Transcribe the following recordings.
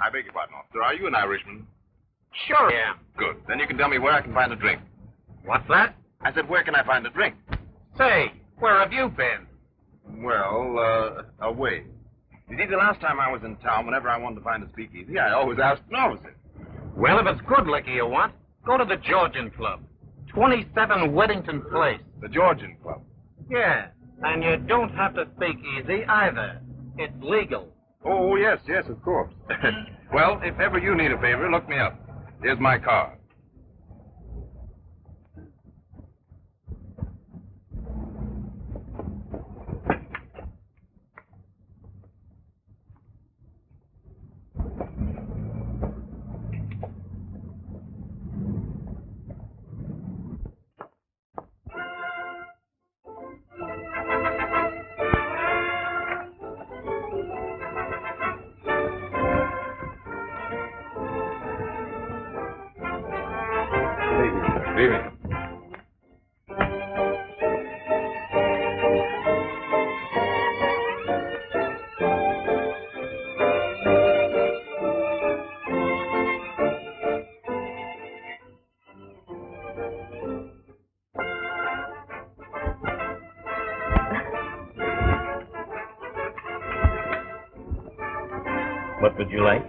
I beg your pardon, officer. Are you an Irishman? Sure I am. Good. Then you can tell me where I can find a drink. What's that? I said, where can I find a drink? Say, where have you been? Well, away. You see, the last time I was in town, whenever I wanted to find a speakeasy, I always asked an officer. Well, if it's good liquor you want, go to the Georgian Club. 27 Weddington Place. The Georgian Club. Yeah, and you don't have to speak easy either. It's legal. Oh, yes, of course. Well, if ever you need a favor, look me up. Here's my card. Leave it. What would you like?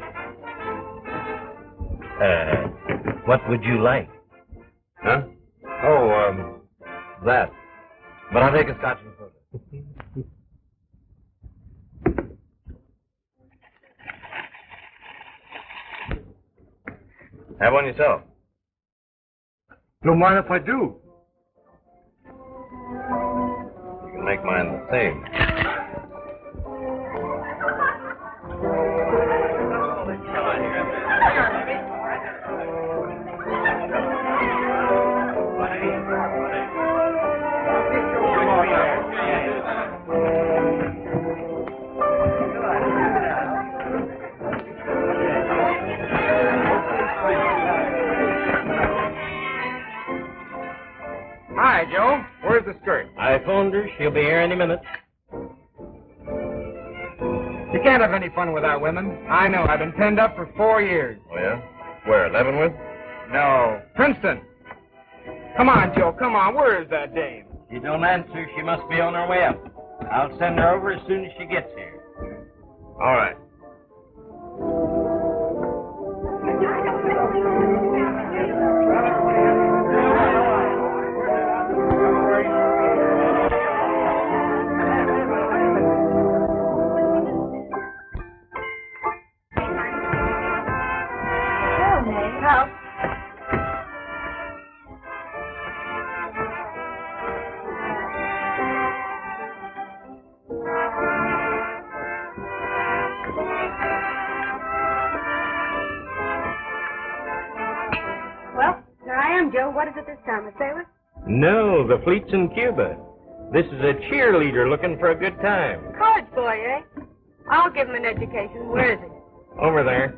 What would you like? Huh? Oh, that. But I'll take a scotch and soda. Have one yourself. Don't mind if I do. You can make mine the same. Hi, Joe. Where's the skirt? I phoned her. She'll be here any minute. You can't have any fun without women. I know. I've been penned up for 4 years. Oh, yeah? Where, Leavenworth? No. Princeton. Come on, Joe. Come on. Where is that dame? She don't answer. She must be on her way up. I'll send her over as soon as she gets here. All right. Joe, what is it this time, a sailor? No, the fleet's in Cuba. This is a cheerleader looking for a good time. College boy, eh? I'll give him an education. Where is he? Over there.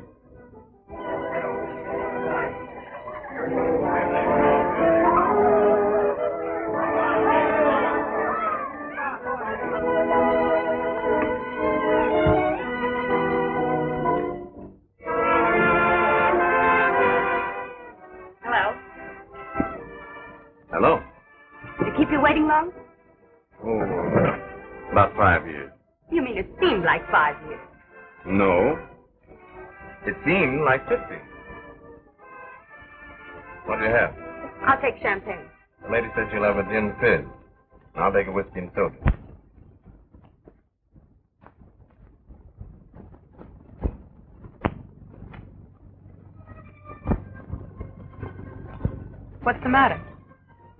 Hello? Did it keep you waiting long? Oh, about 5 years. You mean it seemed like 5 years? No. It seemed like 15. What do you have? I'll take champagne. The lady said she'll have a gin fizz. I'll take a whiskey and soda. What's the matter?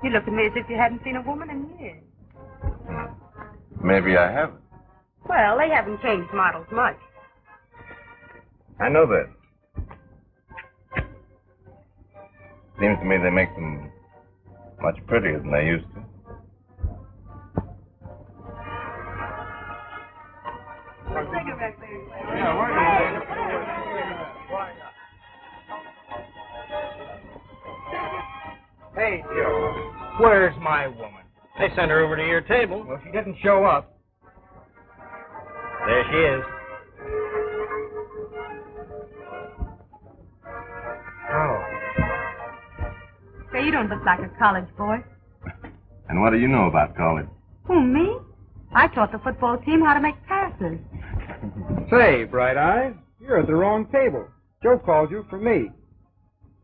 You look at me as if you hadn't seen a woman in years. Maybe I haven't. Well, they haven't changed models much. I know that. Seems to me they make them much prettier than they used to. Hey, Joe. Where's my woman? They sent her over to your table. Well, she didn't show up. There she is. Say, you don't look like a college boy. And what do you know about college? Who, me? I taught the football team how to make passes. Say, Bright Eyes, you're at the wrong table. Joe called you for me.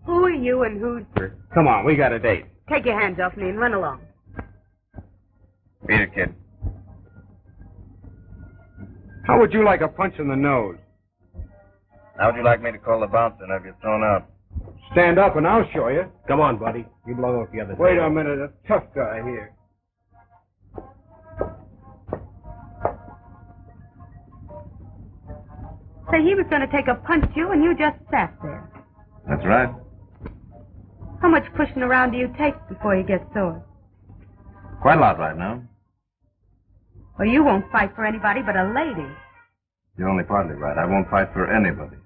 Who are you and who's... Come on, we got a date. Take your hands off me and run along. Beat it, kid. How would you like a punch in the nose? How would you like me to call the bouncer and have you thrown out? Stand up and I'll show you. Come on, buddy. You blow off the other Wait table. a minute, a tough guy here. Say, he was going to take a punch you and you just sat there. That's right. How much pushing around do you take before you get sore? Quite a lot right now. Well, you won't fight for anybody but a lady. You're only partly right. I won't fight for anybody.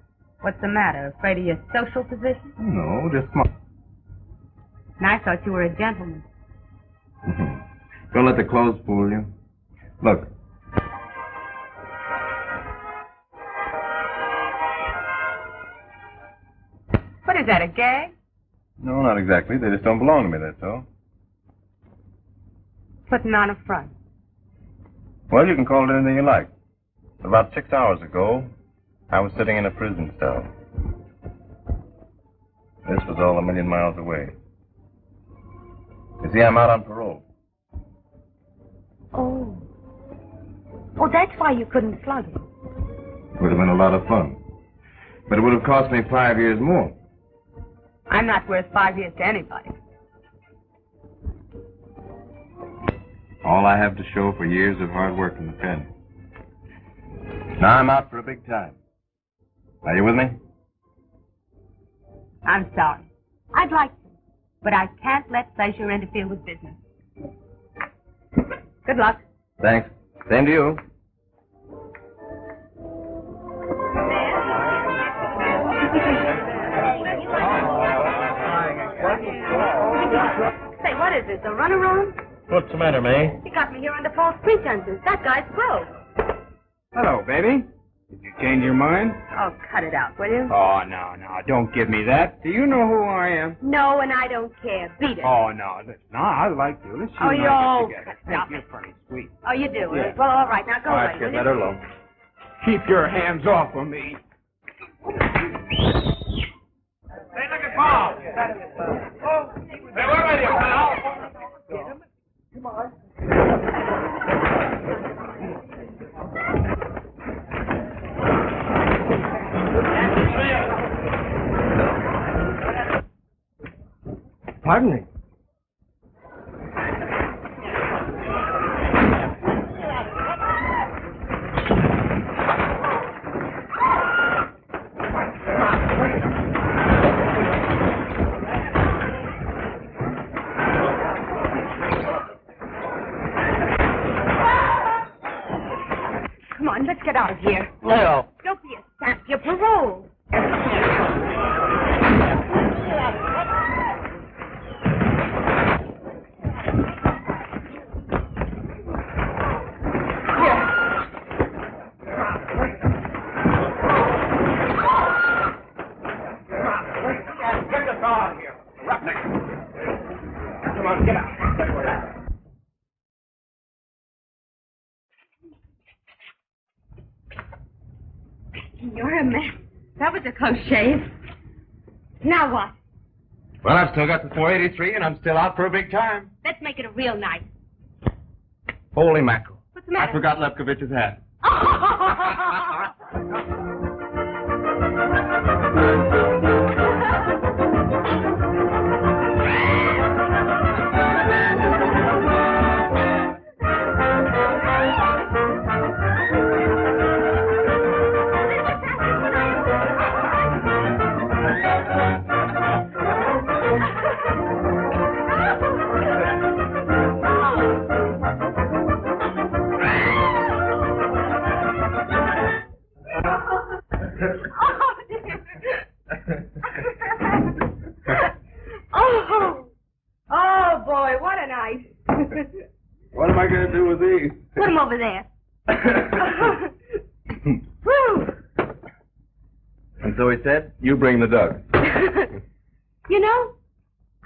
What's the matter? Afraid of your social position? No, just smart. And I thought you were a gentleman. Don't let the clothes fool you. Look. What is that, a gag? No, not exactly. They just don't belong to me, that's all. Putting on a front. Well, you can call it anything you like. About 6 hours ago, I was sitting in a prison cell. This was all a million miles away. You see, I'm out on parole. Oh. Oh, that's why you couldn't slug him. Would have been a lot of fun. But it would have cost me 5 years more. I'm not worth 5 years to anybody. All I have to show for years of hard work in the pen. Now I'm out for a big time. Are you with me? I'm sorry. I'd like to, but I can't let pleasure interfere with business. Good luck. Thanks. Same to you. Say, what is this, a runaround? What's the matter, May? You got me here under false pretenses. That guy's broke. Hello, baby. Did you change your mind? Oh, cut it out, will you? Oh, no, don't give me that. Do you know who I am? No, and I don't care. Beat it. Oh, no, listen, I like you. Let's Oh, you and you I all get together. stop You're it. pretty sweet. Oh, you do? Yeah. Well, all right. Now go All away, right, will kid, you? let her alone. Keep your hands off of me. Hey, look at Paul. Hey, where are you, pal? Pardon me. Come on, let's get out of here. Leo. Don't be a sap. You're paroled. Get the fellow out of here. Roughneck. Come on, get out. You're a mess. That was a close shave. Now what? Well, I've still got the 483, and I'm still out for a big time. Let's make it a real night. Holy mackerel. What's the matter? I forgot Lefkovich's hat. Oh, boy, what a night. What am I going to do with these? Put him over there. Whew. And so he said, you bring the duck. You know,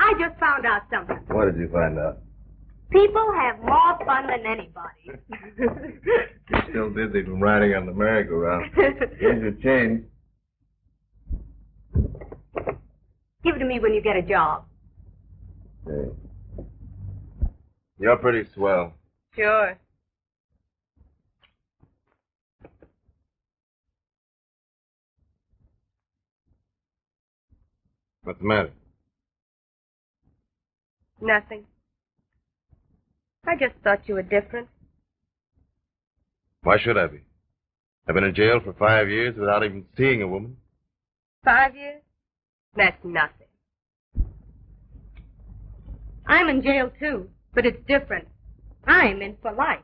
I just found out something. What did you find out? People have more fun than anybody. You're still dizzy from riding on the merry-go-round. Here's your change. Give it to me when you get a job. Hey. You're pretty swell. Sure. What's the matter? Nothing. I just thought you were different. Why should I be? I've been in jail for 5 years without even seeing a woman. 5 years? That's nothing. I'm in jail, too, but it's different. I'm in for life.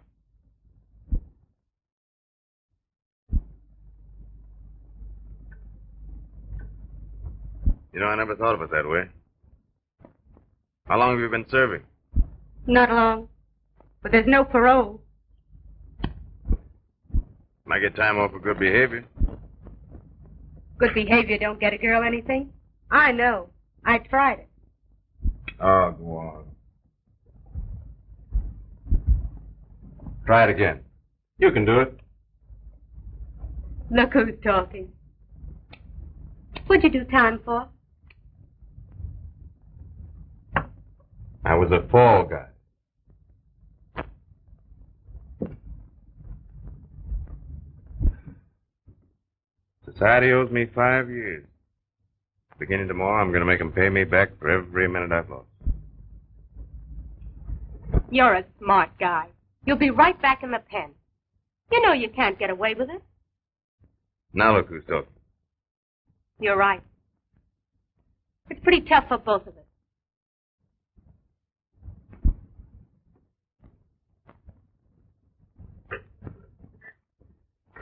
You know, I never thought of it that way. How long have you been serving? Not long. But there's no parole. I get time off for good behavior. Good behavior don't get a girl anything. I know. I tried it. Oh, go on. Try it again. You can do it. Look who's talking. What'd you do time for? I was a fall guy. Society owes me 5 years. Beginning tomorrow, I'm going to make them pay me back for every minute I've lost. You're a smart guy. You'll be right back in the pen. You know you can't get away with it. Now look who's talking. You're right. It's pretty tough for both of us.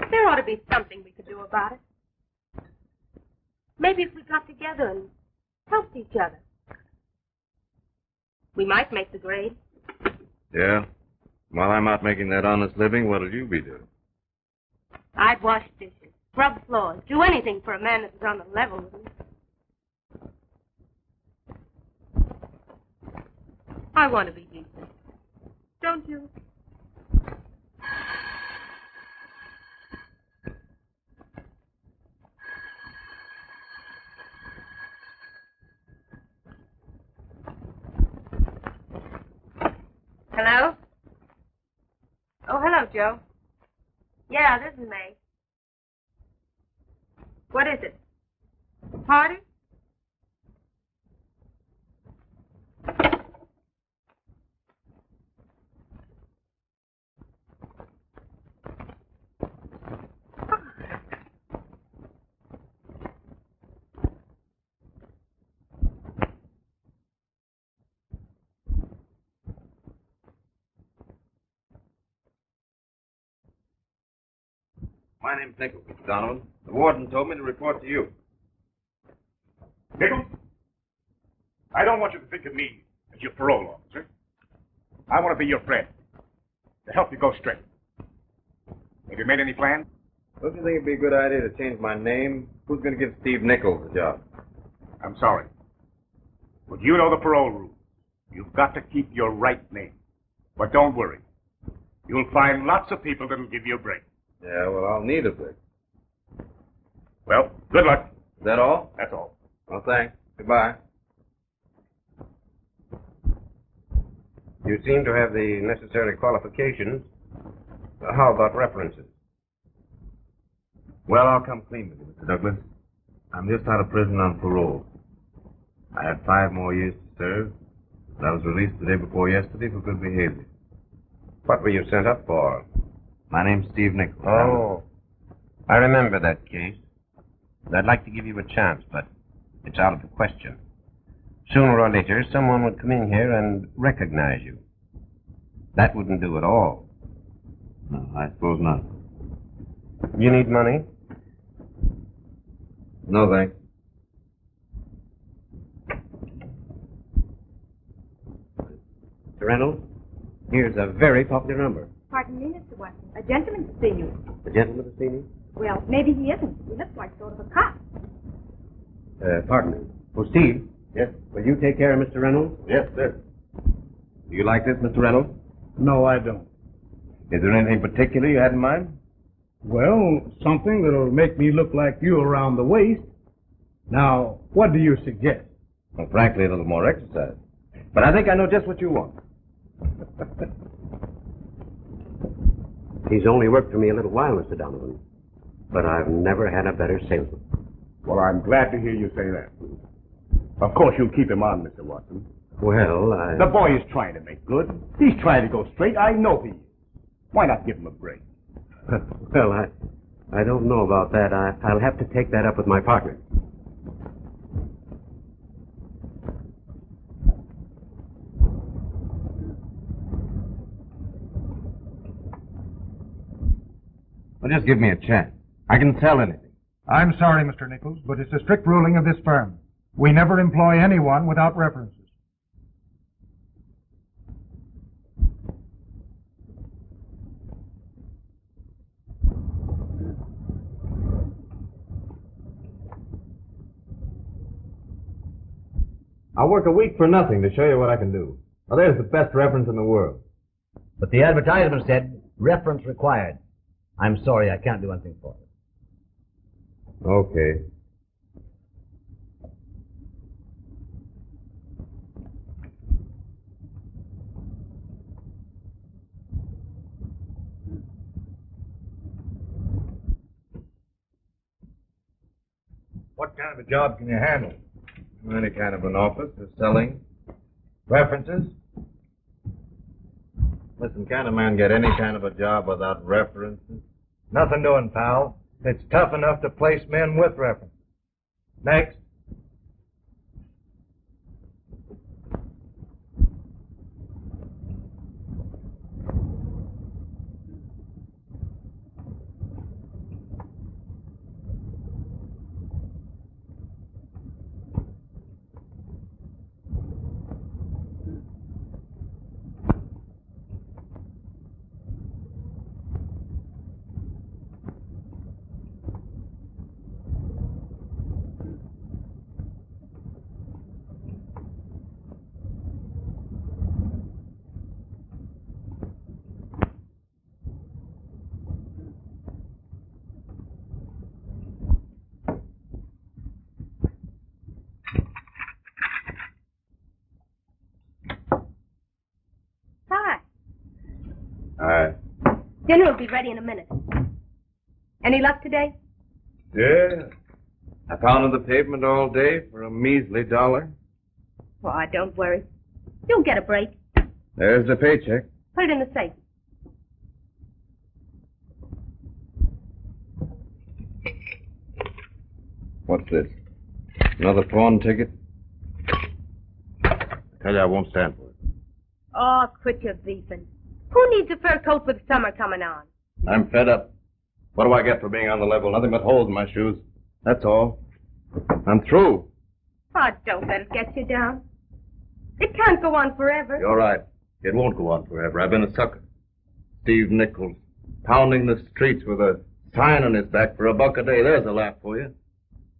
There ought to be something we could do about it. Maybe if we got together and helped each other. We might make the grade. Yeah? While I'm out making that honest living, what'll you be doing? I'd wash dishes, scrub floors, do anything for a man that was on the level with me. I want to be decent. Don't you? Hello? Oh, hello, Joe. Yeah, this is May. What is it? A party? My name's Nichols, Mr. Donovan. The warden told me to report to you. Nichols, I don't want you to think of me as your parole officer. I want to be your friend, to help you go straight. Have you made any plans? Don't you think it'd be a good idea to change my name? Who's going to give Steve Nichols a job? I'm sorry. But you know the parole rules. You've got to keep your right name. But don't worry. You'll find lots of people that'll give you a break. Yeah, well, I'll need a break. Well, good luck. Is that all? That's all. Well, thanks. Goodbye. You seem to have the necessary qualifications. How about references? Well, I'll come clean with you, Mr. Douglas. I'm just out of prison on parole. I had 5 more years to serve, but I was released the day before yesterday for good behavior. What were you sent up for? My name's Steve Nichols. Oh, I remember that case. I'd like to give you a chance, but it's out of the question. Sooner or later, someone would come in here and recognize you. That wouldn't do at all. No, I suppose not. You need money? No, thanks. Mr. Reynolds, here's a very popular number. Pardon me, Mr. Watson. A gentleman to see you. The gentleman to see me? Well, maybe he isn't. He looks like sort of a cop. Pardon me. Oh, Steve, Yes. Will you take care of Mr. Reynolds? Yes, sir. Do you like this, Mr. Reynolds? No, I don't. Is there anything particular you had in mind? Well, something that'll make me look like you around the waist. Now, what do you suggest? Well, frankly, a little more exercise. But I think I know just what you want. He's only worked for me a little while, Mr. Donovan. But I've never had a better salesman. Well, I'm glad to hear you say that. Of course, you'll keep him on, Mr. Watson. Well, The boy is trying to make good. He's trying to go straight. I know he is. Why not give him a break? Well, I don't know about that. I'll have to take that up with my partner. Well, just give me a chance. I can sell anything. I'm sorry, Mr. Nichols, but it's a strict ruling of this firm. We never employ anyone without references. I'll work a week for nothing to show you what I can do. Well, there's the best reference in the world. But the advertisement said, reference required. I'm sorry, I can't do anything for you. Okay. What kind of a job can you handle? Any kind of an office or selling. References? Listen, can a man get any kind of a job without references? Nothing doing, pal. It's tough enough to place men with references. Next. Hi. All right. Dinner will be ready in a minute. Any luck today? Yeah. I pounded the pavement all day for a measly $1. Why, don't worry. You'll get a break. There's the paycheck. Put it in the safe. What's this? Another pawn ticket? I tell you, I won't stand for it. Oh, quit your beefing. Who needs a fur coat with summer coming on? I'm fed up. What do I get for being on the level? Nothing but holes in my shoes. That's all. I'm through. Oh, don't let it get you down. It can't go on forever. You're right. It won't go on forever. I've been a sucker. Steve Nichols, pounding the streets with a sign on his back for $1 a day. There's a laugh for you.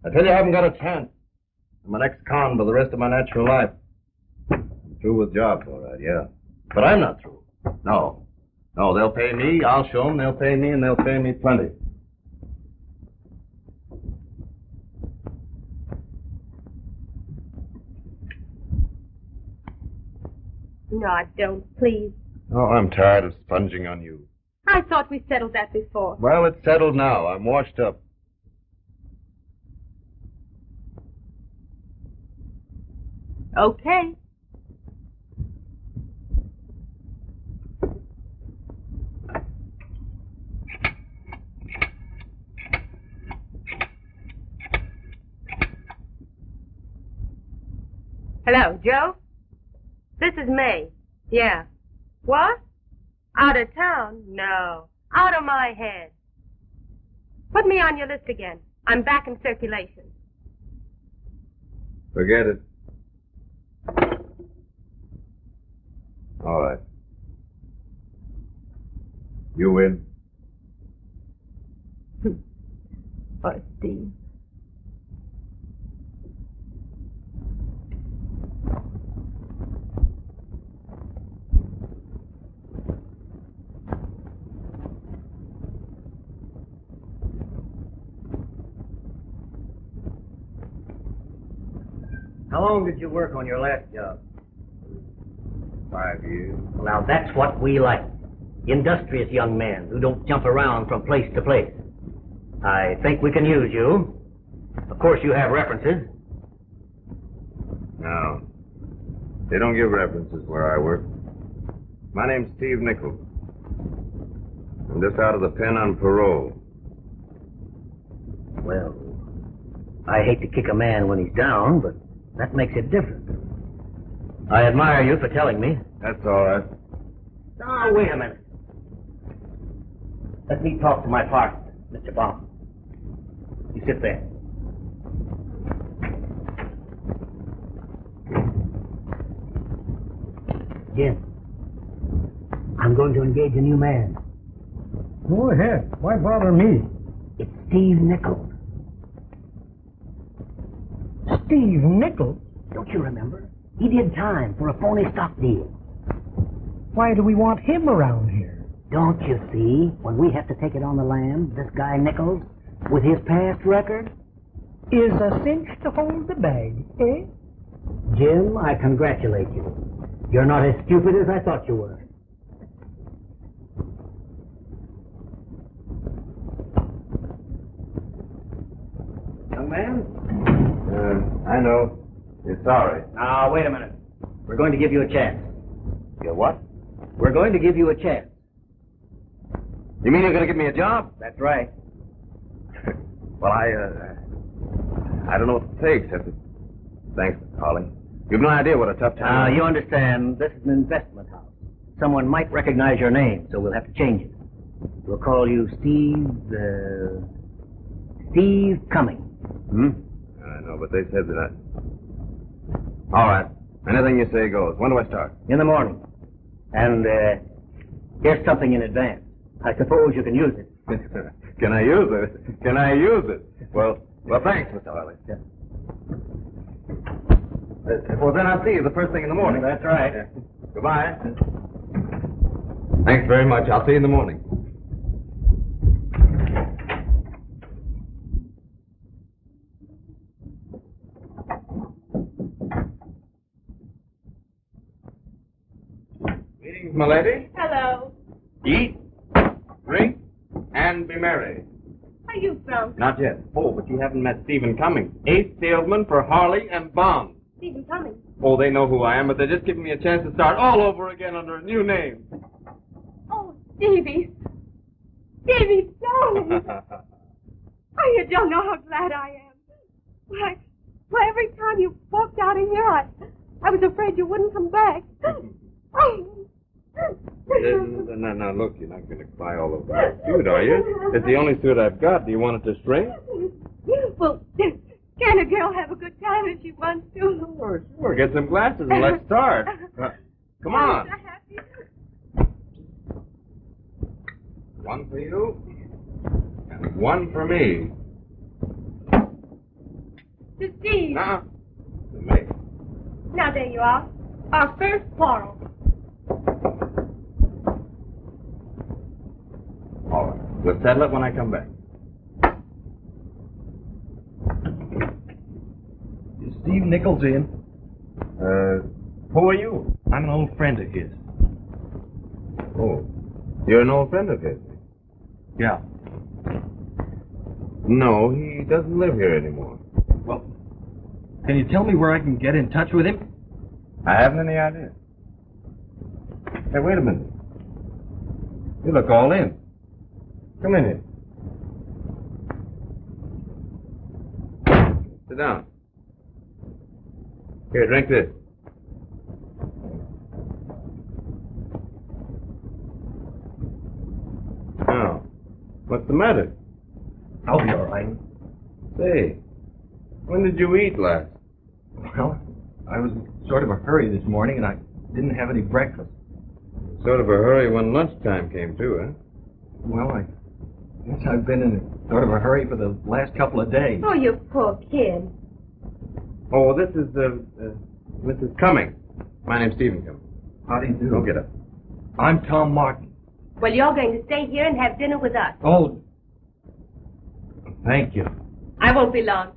I tell you, I haven't got a chance. I'm an ex-con for the rest of my natural life. I'm through with jobs, all right, yeah. But I'm not through. No. No, they'll pay me. I'll show them. They'll pay me, and they'll pay me plenty. No, don't, please. Oh, I'm tired of sponging on you. I thought we settled that before. Well, it's settled now. I'm washed up. Okay. Hello, Joe? This is May. Yeah. What? Out of town? No. Out of my head. Put me on your list again. I'm back in circulation. Forget it. All right. You win. Oh, Steve. How long did you work on your last job? 5 years. Well, now that's what we like. Industrious young men who don't jump around from place to place. I think we can use you. Of course, you have references. No. They don't give references where I work. My name's Steve Nichols. I'm just out of the pen on parole. Well, I hate to kick a man when he's down, but that makes it different. I admire you for telling me. That's all right. Now, wait a minute. Let me talk to my partner, Mr. Baum. You sit there. Jim, I'm going to engage a new man. Go ahead. Why bother me? It's Steve Nichols. Steve Nichols? Don't you remember? He did time for a phony stock deal. Why do we want him around here? Don't you see? When we have to take it on the lam, this guy Nichols, with his past record, Is a cinch to hold the bag, eh? Jim, I congratulate you. You're not as stupid as I thought you were. Young man? I know. You're sorry. Now, wait a minute. We're going to give you a chance. You what? We're going to give you a chance. You mean you're going to give me a job? That's right. Well, I don't know what to say except that thanks for calling. You've no idea what a tough time. You understand, this is an investment house. Someone might recognize your name, so we'll have to change it. We'll call you Steve Cumming. I know, but they said that All right. Anything you say goes. When do I start? In the morning. And, here's something in advance. I suppose you can use it. Can I use it? Can I use it? Well, thanks, Mr. Harley. Yeah. Well, then I'll see you the first thing in the morning. That's right. Goodbye. Thanks very much. I'll see you in the morning. Greetings, my lady. Hello. Eat, drink, and be merry. Are you from? Not yet. Oh, but you haven't met Stephen Cummings, ace salesman for Harley and Bond. Stephen Cummings. Oh, they know who I am, but they're just giving me a chance to start all over again under a new name. Oh, Stevie. Stevie Stone. Oh, you don't know how glad I am. Why, every time you walked out of here, I was afraid you wouldn't come back. Oh. No, look, you're not going to cry all over my suit, are you? It's the only suit I've got. Do you want it to shrink? Well, can a girl have a good time if she wants to? Sure. Get some glasses and let's start. Come on. One for you, and one for me. To Steve. Now, to me. Now, there you are. Our first quarrel. All right. We'll settle it when I come back. Is Steve Nichols in? Who are you? I'm an old friend of his. Oh, you're an old friend of his? Yeah. No, he doesn't live here anymore. Well, can you tell me where I can get in touch with him? I haven't any idea. Hey, wait a minute. You look all in. Come in here. Sit down. Here, drink this. Now, what's the matter? I'll be all right. Say, when did you eat last? Well, I was in sort of a hurry this morning, and I didn't have any breakfast. Sort of a hurry when lunchtime came, too, huh? Well, I guess I've been in sort of a hurry for the last couple of days. Oh, you poor kid. Oh, this is, Mrs. Cummings. My name's Stephen Cummings. How do you do? Go get up. I'm Tom Martin. Well, you're going to stay here and have dinner with us. Oh, thank you. I won't be long.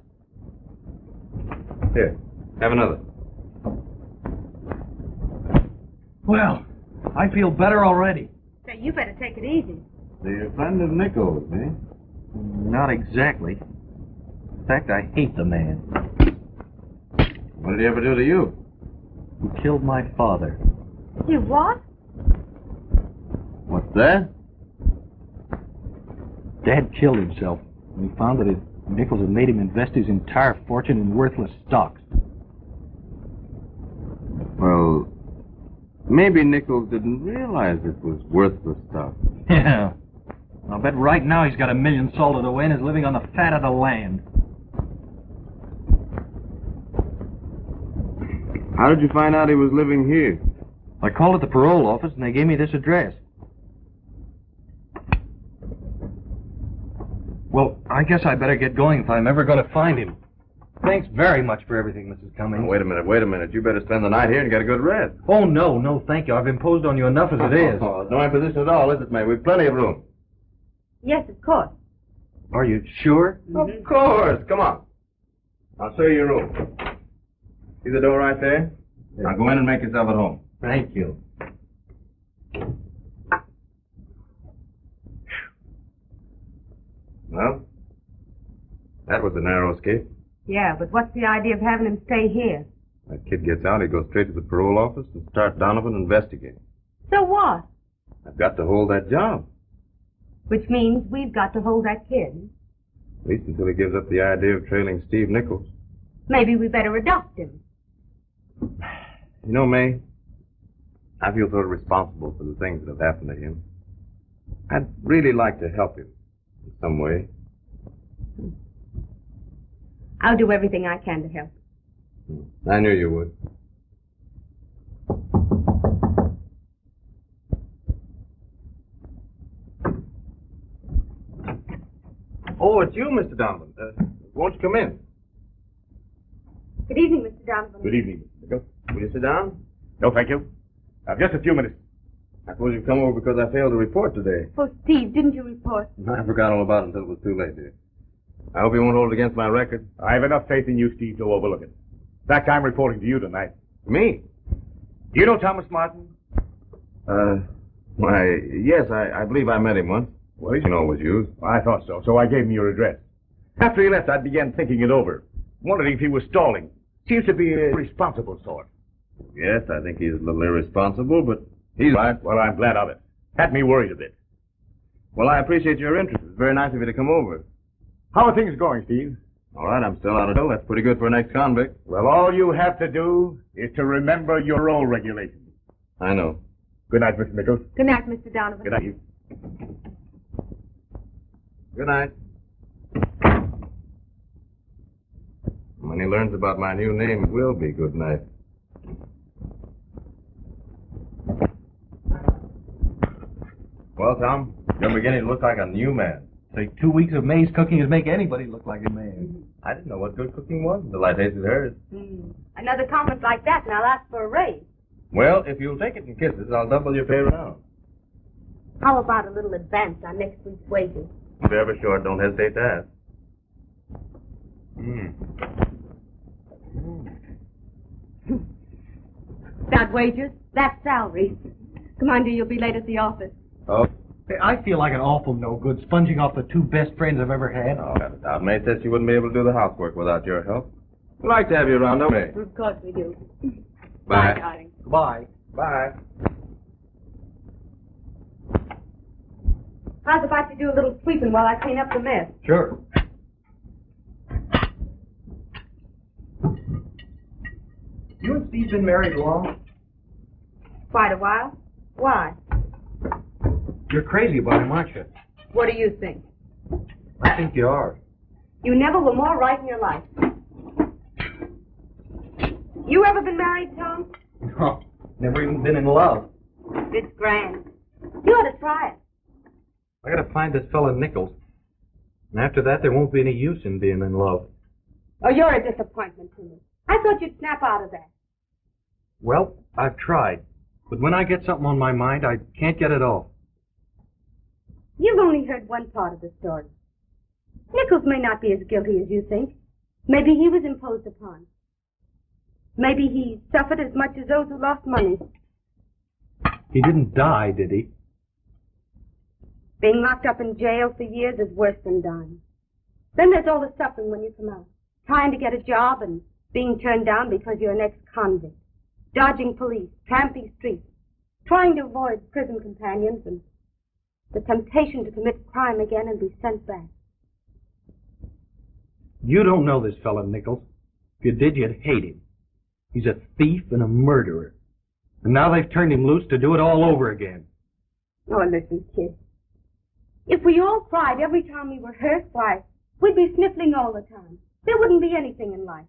Here, Have another. Well, I feel better already. Say, you better take it easy. So you're a friend of Nichols, eh? Not exactly. In fact, I hate the man. What did he ever do to you? He killed my father. You what? What's that? Dad killed himself when he found that Nichols had made him invest his entire fortune in worthless stocks. Well, maybe Nichols didn't realize it was worthless stuff. Yeah. I'll bet right now he's got $1 million salted away and is living on the fat of the land. How did you find out he was living here? I called at the parole office and they gave me this address. Well, I guess I better get going if I'm ever going to find him. Thanks very much for everything, Mrs. Cummings. Wait a minute. You better spend the night here and get a good rest. Oh, no, thank you. I've imposed on you enough as it is. Oh, no imposition at all, is it, May? We've plenty of room. Yes, of course. Are you sure? Of course. Come on. I'll show you your room. See the door right there? Now go in and make yourself at home. Thank you. Well, that was a narrow escape. Yeah, but what's the idea of having him stay here? That kid gets out, he goes straight to the parole office and start Donovan investigating. So what? I've got to hold that job. Which means we've got to hold that kid. At least until he gives up the idea of trailing Steve Nichols. Maybe we better adopt him. You know, May, I feel sort of responsible for the things that have happened to him. I'd really like to help him in some way. I'll do everything I can to help. I knew you would. Oh, it's you, Mr. Donovan. Won't you come in? Good evening, Mr. Donovan. Good evening, Mr. Nichols. Will you sit down? No, thank you. Just a few minutes. I suppose you've come over because I failed to report today. Oh, Steve, didn't you report? I forgot all about it until it was too late, dear. I hope you won't hold it against my record. I have enough faith in you, Steve, to overlook it. In fact, I'm reporting to you tonight. Me? Do you know Thomas Martin? Why, yes, I believe I met him once. Well, you know, was used. I thought so, so I gave him your address. After he left, I began thinking it over, wondering if he was stalling. Seems to be a responsible sort. Yes, I think he's a little irresponsible, but he's right. Well, I'm glad of it. Had me worried a bit. Well, I appreciate your interest. It's very nice of you to come over. How are things going, Steve? All right, I'm still out of jail. That's pretty good for an ex-convict. Well, all you have to do is to remember your parole regulations. I know. Good night, Mr. Nichols. Good night, Mr. Donovan. Good night, Steve. Good night. When he learns about my new name, it will be good night. Well, Tom, you're beginning to look like a new man. Say, 2 weeks of May's cooking would make anybody look like a man. I didn't know what good cooking was until I tasted hers. Another compliment like that, and I'll ask for a raise. Well, if you'll take it in kisses, I'll double your pay around. How about a little advance on next week's wages? If you're ever short, don't hesitate to ask. That wages, that's salary. Come on, dear, you'll be late at the office. Oh, Hey, I feel like an awful no-good, sponging off the 2 best friends I've ever had. oh, got it out. May said she wouldn't be able to do the housework without your help. We'd like to have you around, don't we? Of course we do. Bye. Darling. Bye. Bye. How's about you do a little sweeping while I clean up the mess? Sure. You and Steve been married long? Quite a while. Why? You're crazy about him, aren't you? What do you think? I think you are. You never were more right in your life. You ever been married, Tom? No, never even been in love. It's grand. You ought to try it. I gotta find this fella Nichols. And after that, there won't be any use in being in love. Oh, you're a disappointment to me. I thought you'd snap out of that. Well, I've tried. But when I get something on my mind, I can't get it off. You've only heard one part of the story. Nichols may not be as guilty as you think. Maybe he was imposed upon. Maybe he suffered as much as those who lost money. He didn't die, did he? Being locked up in jail for years is worse than dying. Then there's all the suffering when you come out. Trying to get a job and being turned down because you're an ex-convict. Dodging police, tramping streets, trying to avoid prison companions, and the temptation to commit crime again and be sent back. You don't know this fella, Nichols. If you did, you'd hate him. He's a thief and a murderer. And now they've turned him loose to do it all over again. Oh, listen, kid. If we all cried every time we were hurt, why, we'd be sniffling all the time. There wouldn't be anything in life.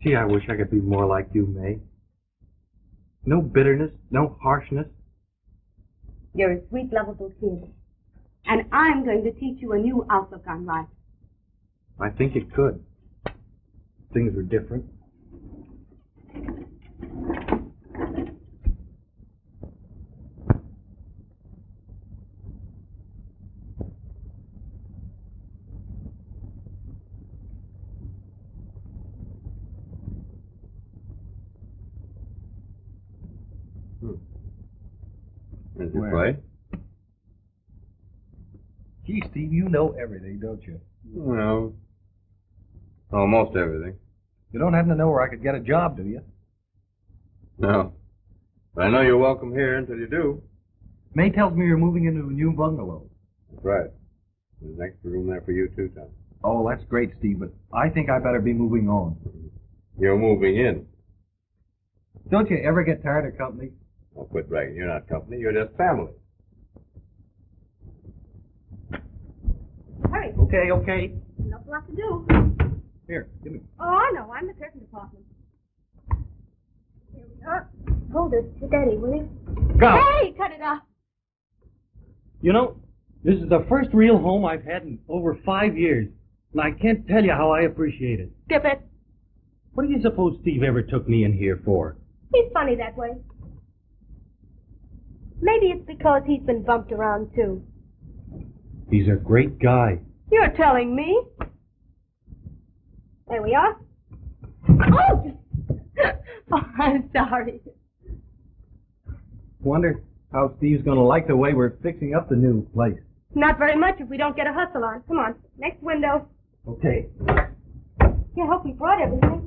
Gee, I wish I could be more like you, May. No bitterness, no harshness. You're a sweet, lovable kid. And I'm going to teach you a new outlook on life. I think it could. Things were different. Is it right? Gee, Steve, you know everything, don't you? Well, almost everything. You don't happen to know where I could get a job, do you? No. But I know you're welcome here until you do. May tells me you're moving into a new bungalow. That's right. There's an extra room there for you too, Tom. Oh, that's great, Steve, but I think I better be moving on. You're moving in. Don't you ever get tired of company? Oh, quit bragging. You're not company. You're just family. Hurry. Okay. Enough left to do. Here, give me. Oh, I know. I'm the curtain department. Here we are. Hold this steady, will you? Go! Hey, cut it off. You know, this is the first real home I've had in over 5 years. And I can't tell you how I appreciate it. Skip it. What do you suppose Steve ever took me in here for? He's funny that way. Maybe it's because he's been bumped around, too. He's a great guy. You're telling me? There we are. Oh! Oh, I'm sorry. Wonder how Steve's going to like the way we're fixing up the new place. Not very much if we don't get a hustle on. Come on, next window. Okay. Yeah, I hope we brought everything.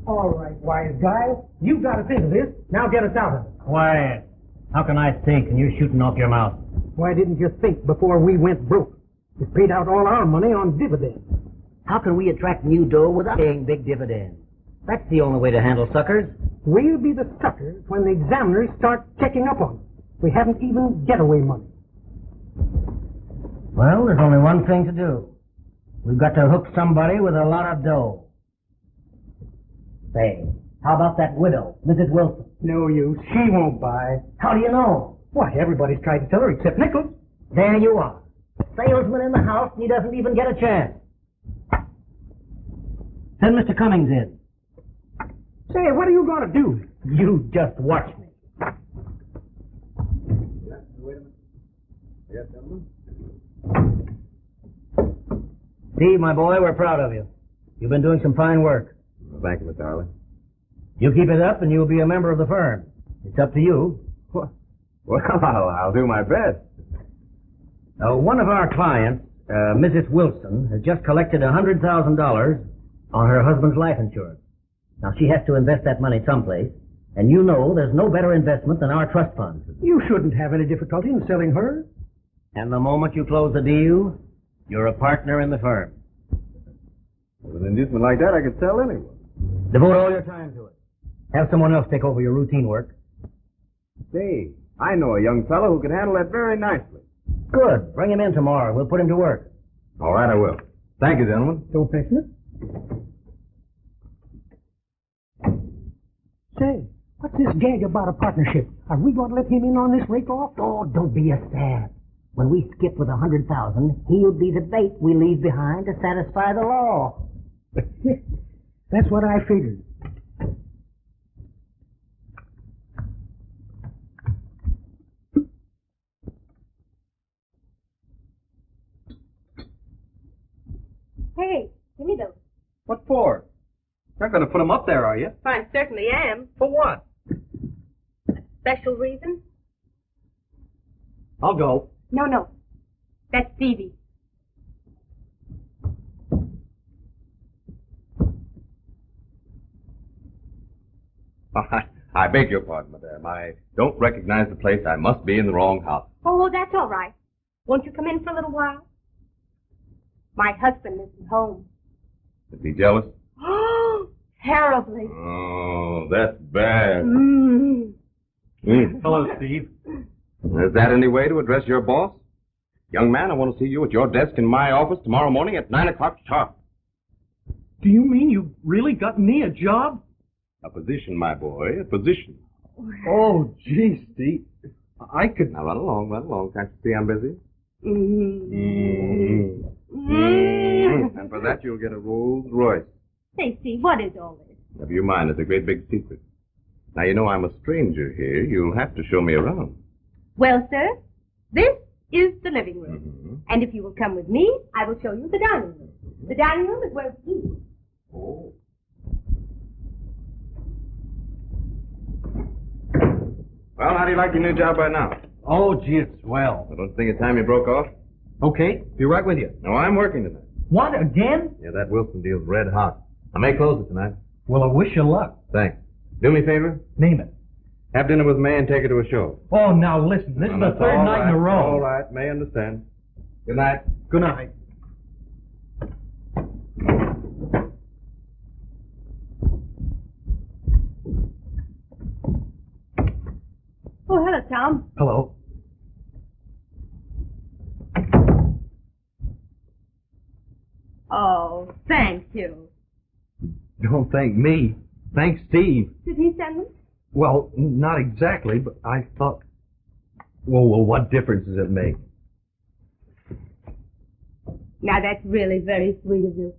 All right, wise guy. You've got us into this. Now get us out of it. Quiet. How can I think and you're shooting off your mouth? Why didn't you think before we went broke? We paid out all our money on dividends. How can we attract new dough without paying big dividends? That's the only way to handle suckers. We'll be the suckers when the examiners start checking up on us. We haven't even getaway money. Well, there's only one thing to do. We've got to hook somebody with a lot of dough. Say, how about that widow, Mrs. Wilson? No use. She won't buy. How do you know? Why, everybody's tried to sell her except Nichols. There you are. Salesman in the house, and he doesn't even get a chance. Send Mr. Cummings in. Say, what are you going to do? You just watch me. Yes, gentlemen? Steve, my boy, we're proud of you. You've been doing some fine work. Thank you, Mr. Harley. You keep it up and you'll be a member of the firm. It's up to you. Well, I'll do my best. One of our clients, Mrs. Wilson, has just collected $100,000 on her husband's life insurance. Now, she has to invest that money someplace, and you know there's no better investment than our trust funds. You shouldn't have any difficulty in selling her. And the moment you close the deal, you're a partner in the firm. With an inducement like that, I could sell anyone. Devote all your time to it. Have someone else take over your routine work. Say, I know a young fellow who can handle that very nicely. Good. Bring him in tomorrow. We'll put him to work. All right, I will. Thank you, gentlemen. Don't mention it. Say, what's this gag about a partnership? Are we going to let him in on this rake-off? Oh, don't be a sad. When we skip with 100,000, he'll be the bait we leave behind to satisfy the law. That's what I figured. Hey, give me those. What for? You're not going to put them up there, are you? I certainly am. For what? Special reason? I'll go. No. That's Stevie. I beg your pardon, madame. I don't recognize the place. I must be in the wrong house. Oh, that's all right. Won't you come in for a little while? My husband isn't home. Is he jealous? Oh, terribly. Oh, that's bad. Hello, Steve. Is that any way to address your boss? Young man, I want to see you at your desk in my office tomorrow morning at 9 o'clock sharp. Do you mean you really got me a job? A position, my boy, a position. Oh, gee, Steve. I could... Now run along. Can't you see I'm busy? And for that you'll get a Rolls Royce. Say, Steve, what is all this? Never you mind, it's a great big secret. Now, you know I'm a stranger here. You'll have to show me around. Well, sir, this is the living room. And if you will come with me, I will show you the dining room. The dining room is where we eat. Oh. Well, how do you like your new job right now? Oh, gee, it's swell. I don't think it's time you broke off. Okay, be right with you. No, I'm working tonight. What, again? Yeah, that Wilson deal's red hot. I may close it tonight. Well, I wish you luck. Thanks. Do me a favor. Name it. Have dinner with May and take her to a show. Oh, now listen, this is the third night in a row. All right, May understand. Good night. Good night. Oh, hello, Tom. Hello. Oh, thank you. Don't thank me. Thank Steve. Did he send them? Well, not exactly, but I thought... Well, what difference does it make? Now, that's really very sweet of you.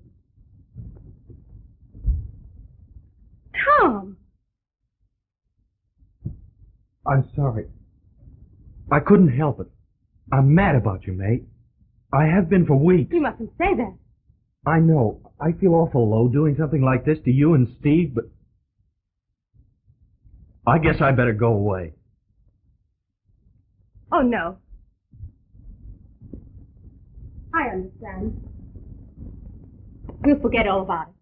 Tom! I'm sorry. I couldn't help it. I'm mad about you, mate. I have been for weeks. You mustn't say that. I know. I feel awful low doing something like this to you and Steve, but... I guess I better go away. Oh, no. I understand. We'll forget all about it.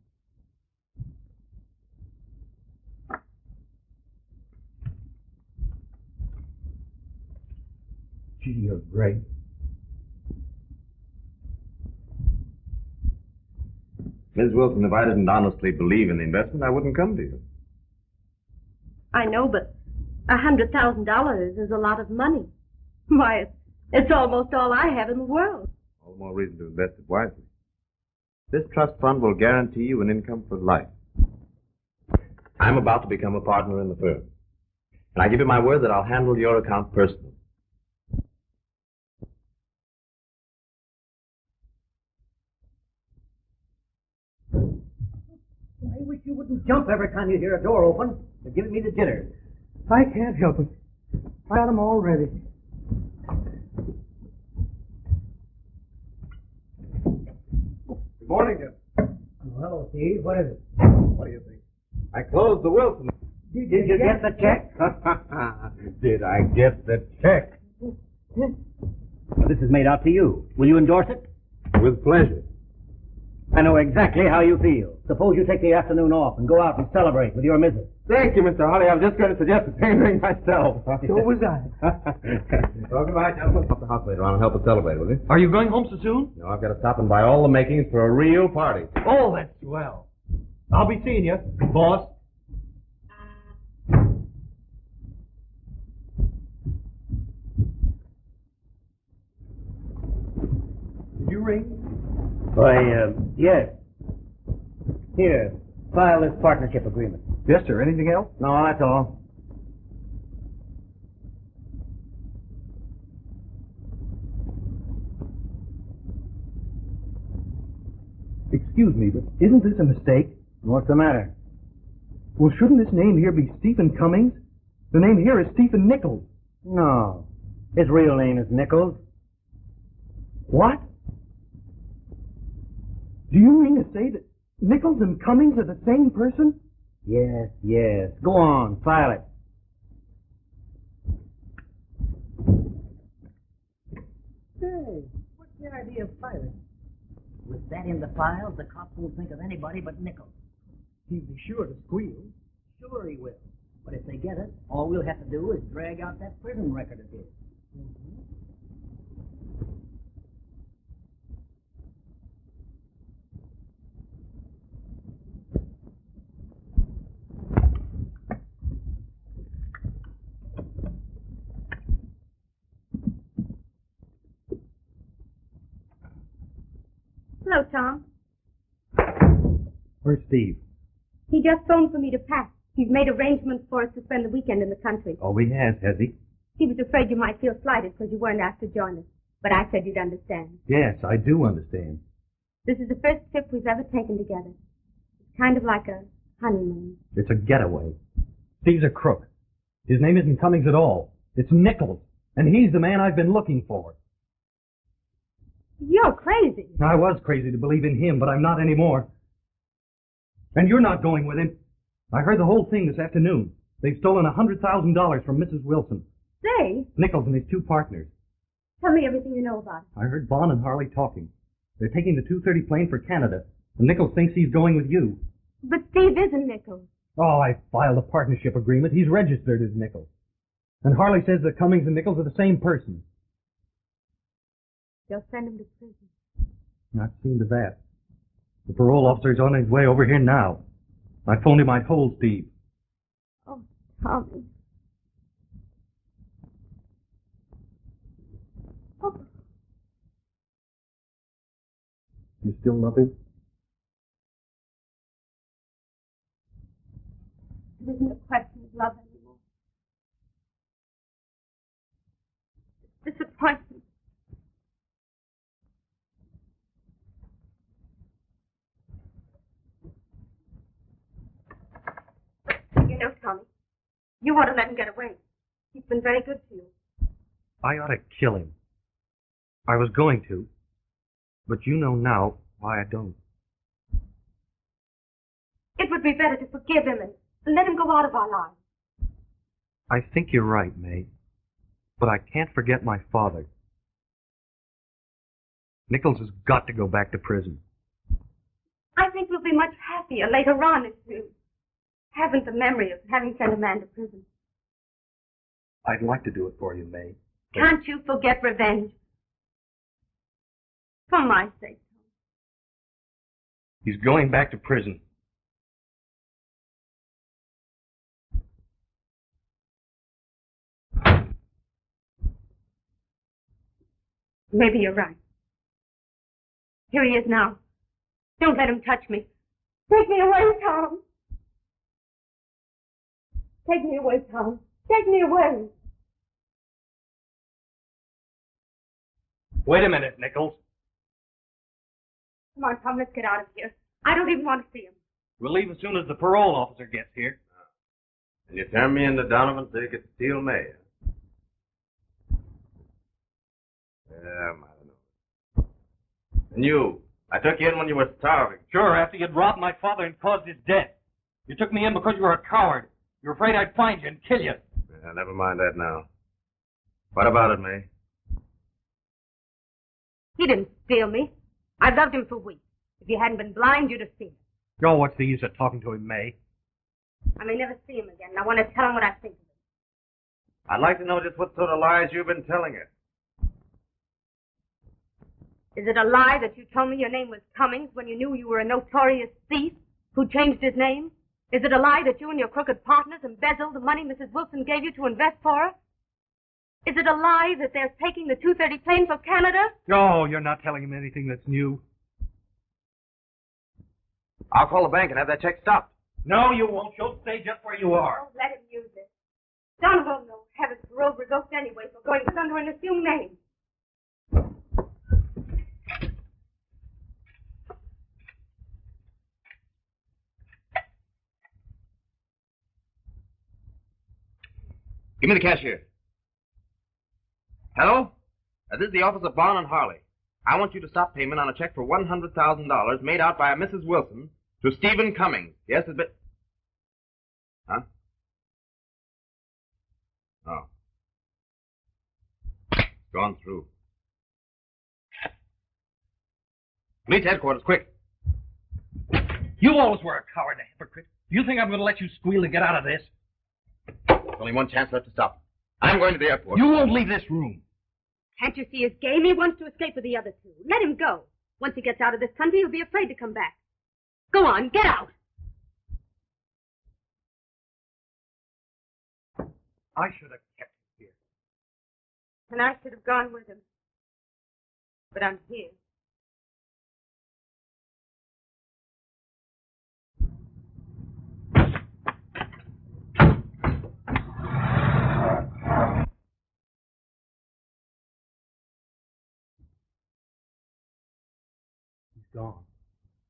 Gee, you're great. Ms. Wilson, if I didn't honestly believe in the investment, I wouldn't come to you. I know, but $100,000 is a lot of money. Why, it's almost all I have in the world. All the more reason to invest it wisely. This trust fund will guarantee you an income for life. I'm about to become a partner in the firm. And I give you my word that I'll handle your account personally. I wish you wouldn't jump every time you hear a door open. You're giving me the jitters. I can't help it. I got them all ready. Good morning, Jim. Oh, hello, Steve. What is it? What do you think? I closed the Wilson. Did you get the check? Did I get the check? Well, this is made out to you. Will you endorse it? With pleasure. I know exactly how you feel. Suppose you take the afternoon off and go out and celebrate with your missus. Thank you, Mr. Holly. I was just going to suggest the same thing myself. So was I. Well, goodbye, gentlemen. Up the house later on and help us celebrate, will you? Are you going home so soon? No, I've got to stop and buy all the makings for a real party. Oh, that's swell. I'll be seeing you, boss. Did you ring? Why, yes. Here, file this partnership agreement. Yes, sir. Anything else? No, that's all. Excuse me, but isn't this a mistake? What's the matter? Well, shouldn't this name here be Stephen Cummings? The name here is Stephen Nichols. No. His real name is Nichols. What? Do you mean to say that Nichols and Cummings are the same person? Yes, yes. Go on, file it. Hey, what's the idea of filing? With that in the files, the cops won't think of anybody but Nichols. He'd be sure to squeal. Sure he will. But if they get us, all we'll have to do is drag out that prison record of his. Hello, Tom. Where's Steve? He just phoned for me to pack. He's made arrangements for us to spend the weekend in the country. Oh, he has he? He was afraid you might feel slighted because you weren't asked to join us. But I said you'd understand. Yes, I do understand. This is the first trip we've ever taken together. It's kind of like a honeymoon. It's a getaway. Steve's a crook. His name isn't Cummings at all. It's Nichols. And he's the man I've been looking for. You're crazy. I was crazy to believe in him, but I'm not anymore. And you're not going with him. I heard the whole thing this afternoon. They've stolen $100,000 from Mrs. Wilson. Say, Nichols and his two partners. tell me everything you know about it. I heard Vaughn and Harley talking. They're taking the 2:30 plane for Canada, and Nichols thinks he's going with you. But Steve isn't Nichols. Oh, I filed a partnership agreement. He's registered as Nichols. And Harley says that Cummings and Nichols are the same person. They'll send him to prison. Not seen to that. The parole officer's on his way over here now. I phoned him I'd hold Steve. Oh, Tommy. Oh, You still love him? it isn't a question of love anymore. It's disappointment. You know, Tommy, you ought to let him get away. He's been very good to you. I ought to kill him. I was going to. But you know now why I don't. It would be better to forgive him and let him go out of our lives. I think you're right, May. But I can't forget my father. Nichols has got to go back to prison. I think we'll be much happier later on if we haven't the memory of having sent a man to prison. I'd like to do it for you, May. Can't you forget revenge? For my sake. He's going back to prison. Maybe you're right. Here he is now. Don't let him touch me. Take me away, Tom. Take me away, Tom. Take me away. Wait a minute, Nichols. Come on, Tom, let's get out of here. I don't even want to see him. We'll leave as soon as the parole officer gets here. And you turn me into Donovan so you could steal May. I don't know. And you, I took you in when you were starving. Sure, after you'd robbed my father and caused his death. You took me in because you were a coward. You were afraid I'd find you and kill you. Yeah, never mind that now. What about it, May? He didn't steal me. I loved him for weeks. If you hadn't been blind, you'd have seen it. Oh, what's the use of talking to him, May? I may never see him again, and I want to tell him what I think of him. I'd like to know just what sort of lies you've been telling her. Is it a lie that you told me your name was Cummings when you knew you were a notorious thief who changed his name? Is it a lie that you and your crooked partners embezzled the money Mrs. Wilson gave you to invest for her? Is it a lie that they're taking the 2:30 plane for Canada? Oh, you're not telling him anything that's new. I'll call the bank and have that check stopped. No, you won't. You'll stay just where you are. Don't let him use it. Donovan will have his parole revoked anyway for going under an assumed name. Give me the cashier. Hello? This is the office of Bond and Harley. I want you to stop payment on a check for $100,000 made out by a Mrs. Wilson to Stephen Cummings. Yes, it's been... Huh? Oh. Gone through. Police headquarters, quick. You always were a coward and a hypocrite. Do you think I'm going to let you squeal and get out of this? There's only one chance left to stop. I'm going to the airport. You won't leave this room. Can't you see his game? He wants to escape with the other two. Let him go. Once he gets out of this country, he'll be afraid to come back. Go on, get out. I should have kept him here. And I should have gone with him. But I'm here. Gone.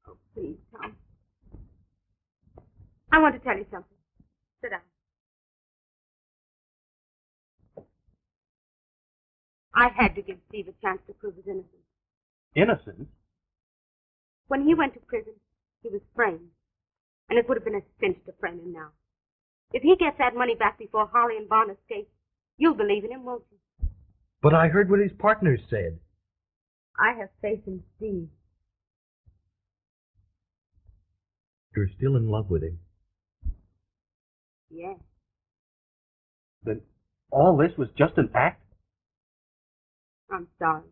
Oh, please, Tom. I want to tell you something. Sit down. I had to give Steve a chance to prove his innocence. Innocent? When he went to prison, he was framed. And it would have been a cinch to frame him now. If he gets that money back before Holly and Bond escape, you'll believe in him, won't you? But I heard what his partners said. I have faith in Steve. You're still in love with him. Yes. Then all this was just an act? I'm sorry.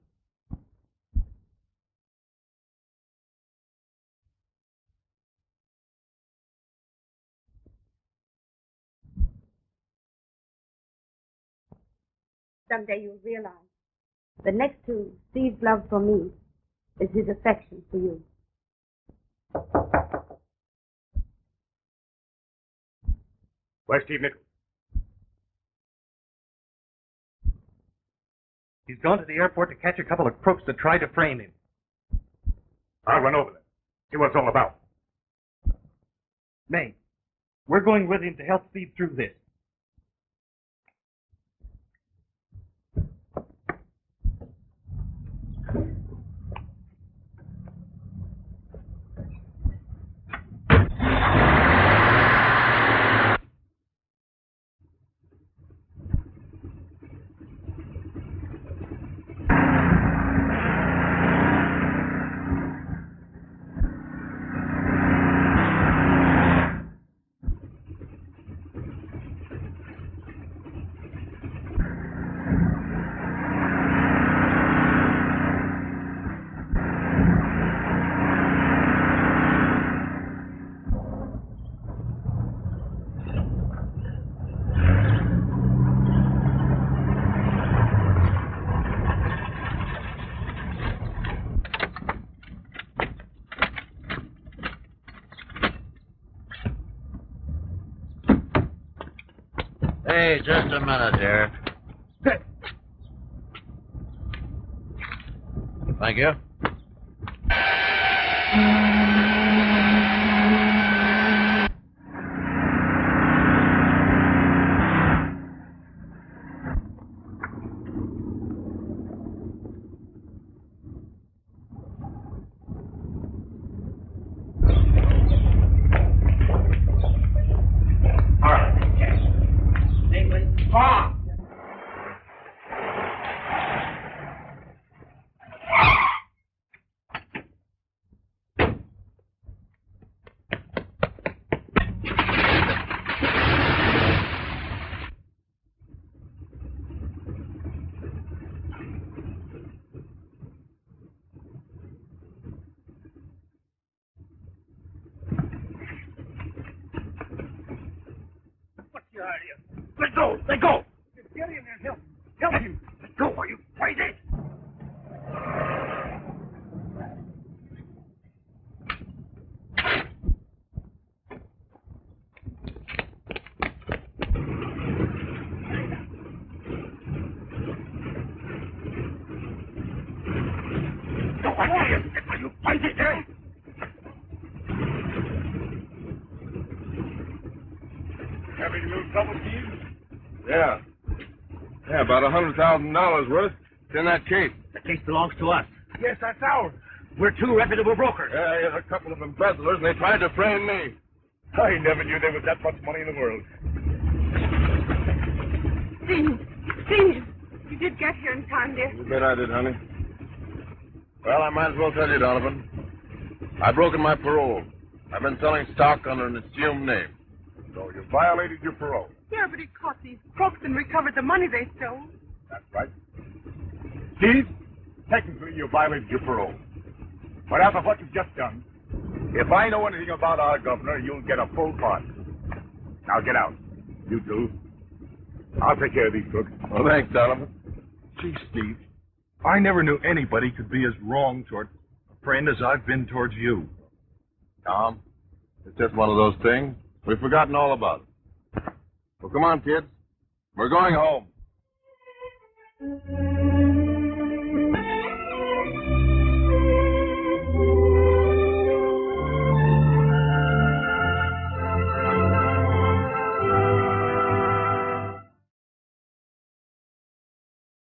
Someday you'll realize that next to Steve's love for me is his affection for you. Where's Steve Nichols? He's gone to the airport to catch a couple of crooks that tried to frame him. I'll run over there. See what it's all about. May, we're going with him to help Steve through this. Hey, just a minute here. Thank you. $100,000 worth. It's in that case. The case belongs to us. Yes, that's ours. We're two reputable brokers. Yeah, there's a couple of embezzlers, and they tried to frame me. I never knew there was that much money in the world. Steve, you did get here in time, dear. You bet I did, honey. Well, I might as well tell you, Donovan. I've broken my parole. I've been selling stock under an assumed name. So you violated your parole. Yeah, but he caught these crooks and recovered the money they stole. That's right. Steve, technically you violated your parole. But after what you've just done, if I know anything about our governor, you'll get a full pardon. Now get out. You two. I'll take care of these crooks. Well, thanks, Donovan. Gee, Steve, I never knew anybody could be as wrong toward a friend as I've been towards you. Tom, it's just one of those things. We've forgotten all about it. Well, come on, kids. We're going home.